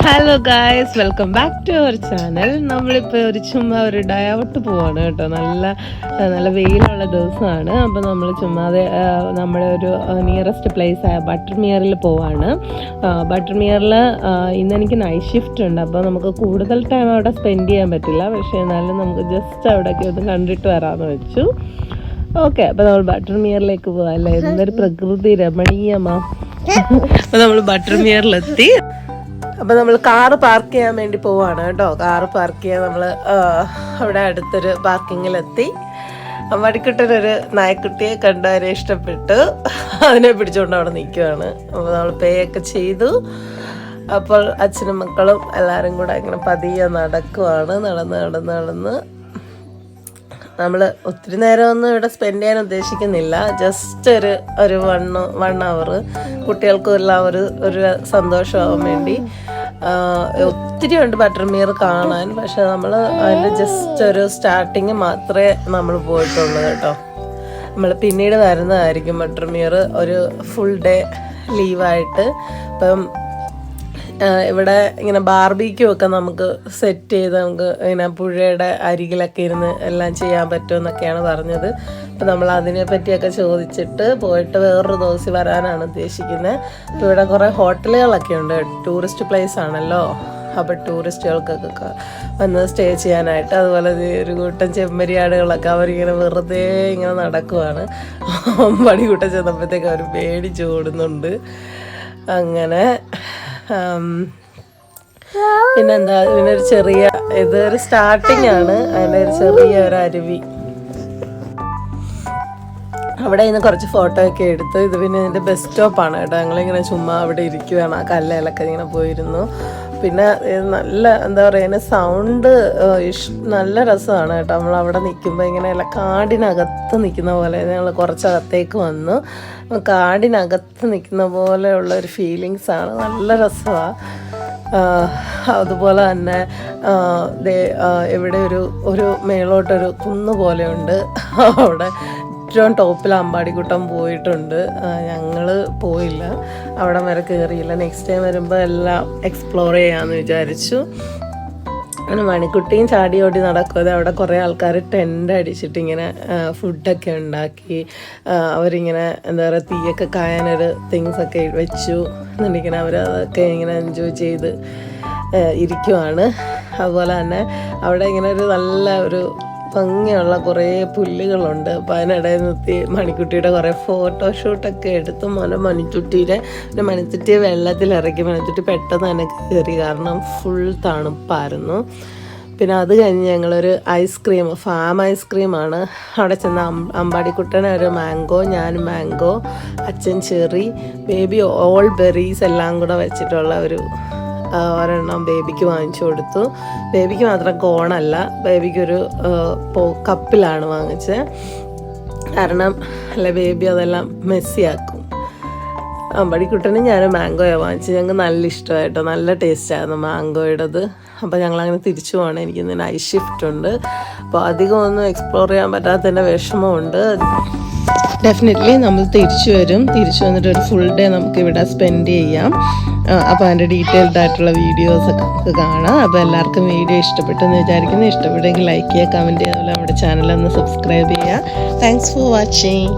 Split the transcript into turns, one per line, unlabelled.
Hello guys, welcome back to our channel. നമ്മളിപ്പോൾ ചുമ്മാ ഒരു ഡേ ഔട്ട് പോവാണ് കേട്ടോ. നല്ല വെയിലുള്ള ദിവസമാണ്. അപ്പോൾ നമ്മൾ ചുമ്മാതെ നമ്മുടെ ഒരു നിയറസ്റ്റ് പ്ലേസ് ആയ ബട്ടർമിയറിൽ പോവാണ്. ബട്ടർമിയറിൽ ഇന്ന് എനിക്ക് നൈറ്റ് ഷിഫ്റ്റ് ഉണ്ട്. അപ്പോൾ നമുക്ക് കൂടുതൽ ടൈം അവിടെ സ്പെൻഡ് ചെയ്യാൻ പറ്റില്ല. പക്ഷേ എന്നാലും നമുക്ക് ജസ്റ്റ് അവിടേക്ക് ഒന്ന് കണ്ടിട്ട് വരാമെന്ന് വെച്ചു. ഓക്കെ, അപ്പോൾ നമ്മൾ ബട്ടർമിയറിലേക്ക് പോകാം അല്ലേ. എന്തൊരു പ്രകൃതി രമണീയമാ. അപ്പോൾ നമ്മൾ ബട്ടർമിയറിലെത്തി. അപ്പോൾ നമ്മൾ കാറ് പാർക്ക് ചെയ്യാൻ വേണ്ടി പോവാണ് കേട്ടോ. കാറ് പാർക്ക് ചെയ്യാൻ നമ്മൾ അവിടെ അടുത്തൊരു പാർക്കിങ്ങിലെത്തി. അമ്മാടിക്കുട്ടനൊരു നായക്കുട്ടിയെ കണ്ടവരെ ഇഷ്ടപ്പെട്ട് അതിനെ പിടിച്ചുകൊണ്ട് അവിടെ നിൽക്കുകയാണ്. അപ്പോൾ നമ്മൾ പേ ഒക്കെ ചെയ്തു. അപ്പോൾ അച്ഛനും മക്കളും എല്ലാവരും കൂടെ ഇങ്ങനെ പതിയെ നടക്കുവാണ്. നടന്ന് നമ്മൾ ഒത്തിരി നേരമൊന്നും ഇവിടെ സ്പെൻഡ് ചെയ്യാൻ ഉദ്ദേശിക്കുന്നില്ല. ജസ്റ്റ് ഒരു 1 hour കുട്ടികൾക്കും എല്ലാം ഒരു സന്തോഷമാവാൻ വേണ്ടി. ഒത്തിരി ഉണ്ട് ബട്ടർമിയർ കാണാൻ. പക്ഷെ നമ്മൾ അതിൻ്റെ ജസ്റ്റ് ഒരു സ്റ്റാർട്ടിങ് മാത്രമേ നമ്മൾ പോയിട്ടുള്ളൂ കേട്ടോ. നമ്മൾ പിന്നീട് വരുന്നതായിരിക്കും ബട്ടർമിയർ ഒരു ഫുൾ ഡേ ലീവായിട്ട്. അപ്പം ഇവിടെ ഇങ്ങനെ ബാർബിക്യൂ ഒക്കെ നമുക്ക് സെറ്റ് ചെയ്ത് നമുക്ക് ഇങ്ങനെ പുഴയുടെ അരികിലൊക്കെ ഇരുന്ന് എല്ലാം ചെയ്യാൻ പറ്റുമെന്നൊക്കെയാണ് പറഞ്ഞത്. അപ്പോൾ നമ്മൾ അതിനെ പറ്റിയൊക്കെ ചോദിച്ചിട്ട് പോയിട്ട് വേറൊരു ദിവസം വരാനാണ് ഉദ്ദേശിക്കുന്നത്. അപ്പോൾ ഇവിടെ കുറേ ഹോട്ടലുകളൊക്കെ ഉണ്ട്. ടൂറിസ്റ്റ് പ്ലേസ് ആണല്ലോ. അപ്പോൾ ടൂറിസ്റ്റുകൾക്കൊക്കെ വന്ന് സ്റ്റേ ചെയ്യാനായിട്ട്. അതുപോലെ ഒരു കൂട്ടം ചെമ്മരിയാടുകളൊക്കെ അവരിങ്ങനെ വെറുതെ ഇങ്ങനെ നടക്കുവാണ്. പടികൂട്ടം ചെന്നപ്പോഴത്തേക്ക് അവർ പേടിച്ച് ഓടുന്നുണ്ട്. അങ്ങനെ പിന്നെന്താ, ഇതിനൊരു ചെറിയ ഇതൊരു സ്റ്റാർട്ടിങ് ആണ്. അതിൻ്റെ ഒരു ചെറിയൊരു അരുവി. അവിടെ നിന്ന് കുറച്ച് ഫോട്ടോ ഒക്കെ എടുത്ത്. ഇത് പിന്നെ ഇതിൻ്റെ ബസ് സ്റ്റോപ്പാണ് കേട്ടോ. ഞങ്ങളിങ്ങനെ ചുമ്മാ അവിടെ ഇരിക്കുകയാണ്. ആ കല്ലയിലൊക്കെ ഇങ്ങനെ പോയിരുന്നു. പിന്നെ നല്ല എന്താ പറയുക, സൗണ്ട് നല്ല രസമാണ് കേട്ടോ. നമ്മളവിടെ നിൽക്കുമ്പോൾ ഇങ്ങനെ അല്ല കാടിനകത്ത് നിൽക്കുന്ന പോലെ. ഞങ്ങൾ കുറച്ചകത്തേക്ക് വന്നു. കാടിനകത്ത് നിൽക്കുന്ന പോലെയുള്ള ഒരു ഫീലിങ്സാണ്. നല്ല രസമാണ്. അതുപോലെ തന്നെ ഇവിടെ ഒരു മേളോട്ടൊരു കുന്ന് പോലെയുണ്ട്. അവിടെ ഏറ്റവും ടോപ്പിൽ അമ്പാടിക്കുട്ടൻ പോയിട്ടുണ്ട്. ഞങ്ങൾ പോയില്ല, അവിടെ വരെ കയറിയില്ല. നെക്സ്റ്റ് ടൈം വരുമ്പോൾ എല്ലാം എക്സ്പ്ലോർ ചെയ്യാമെന്ന് വിചാരിച്ചു. അങ്ങനെ മണിക്കുട്ടിയും ചാടി ഓടി നടക്കും. അവിടെ കുറേ ആൾക്കാർ ടെൻ്റ് അടിച്ചിട്ട് ഇങ്ങനെ ഫുഡൊക്കെ ഉണ്ടാക്കി അവരിങ്ങനെ എന്താ പറയുക തീയൊക്കെ കായാനൊരു തിങ്സൊക്കെ വെച്ചു. എന്നിട്ടിങ്ങനെ അവരതൊക്കെ ഇങ്ങനെ എൻജോയ് ചെയ്ത് ഇരിക്കുവാണ്. അതുപോലെ തന്നെ അവിടെ ഇങ്ങനെ നല്ല ഒരു ഭംഗിയുള്ള കുറേ പുല്ലുകളുണ്ട്. അപ്പോൾ അതിനിടയിൽ നിർത്തി മണിക്കുട്ടിയുടെ കുറേ ഫോട്ടോഷൂട്ടൊക്കെ എടുത്ത് മണിക്കുട്ടിയെ വെള്ളത്തിലിറക്കി. മണിക്കുട്ടി പെട്ടെന്ന് തന്നെ കയറി, കാരണം ഫുൾ തണുപ്പായിരുന്നു. പിന്നെ അത് കഴിഞ്ഞ് ഞങ്ങളൊരു ഫാം ഐസ്ക്രീമാണ് അവിടെ ചെന്ന. അമ്പാടിക്കുട്ടനെ ഒരു മാംഗോ, ഞാൻ മാംഗോ, അച്ഛൻ ചെറി, ബേബി ഓൾ ബെറീസ് എല്ലാം കൂടെ വെച്ചിട്ടുള്ള ഒരെണ്ണം ബേബിക്ക് വാങ്ങിച്ചു കൊടുത്തു. ബേബിക്ക് മാത്രം കോണല്ല, ബേബിക്കൊരു കപ്പിലാണ് വാങ്ങിച്ചത്. കാരണം അല്ല ബേബി അതെല്ലാം മെസ്സിയാക്കും. അമ്പടിക്കുട്ടനും ഞാൻ മാംഗോയാണ് വാങ്ങിച്ചത്. ഞങ്ങൾക്ക് നല്ല ഇഷ്ടമായിട്ടോ. നല്ല ടേസ്റ്റായിരുന്നു മാംഗോയുടേത്. അപ്പോൾ ഞങ്ങളങ്ങനെ തിരിച്ചു പോകണം. എനിക്കിന്ന് നൈറ്റ് ഷിഫ്റ്റ് ഉണ്ട്. അപ്പോൾ അധികം ഒന്നും എക്സ്പ്ലോർ ചെയ്യാൻ പറ്റാത്തതിൻ്റെ വിഷമമുണ്ട്. ഡെഫിനറ്റ്ലി നമ്മൾ തിരിച്ചു വന്നിട്ട് ഒരു ഫുൾ ഡേ നമുക്ക് ഇവിടെ സ്പെൻഡ് ചെയ്യാം. അപ്പോൾ അതിൻ്റെ ഡീറ്റെയിൽഡ് ആയിട്ടുള്ള വീഡിയോസൊക്കെ നമുക്ക് കാണാം. അപ്പോൾ എല്ലാവർക്കും വീഡിയോ ഇഷ്ടപ്പെട്ടെന്ന് വിചാരിക്കുന്നു. ഇഷ്ടപ്പെട്ടെങ്കിൽ ലൈക്ക് ചെയ്യുക, കമൻറ്റ് ചെയ്യുക. അതുപോലെ നമ്മുടെ ചാനലൊന്ന് സബ്സ്ക്രൈബ് ചെയ്യുക. Thanks for watching.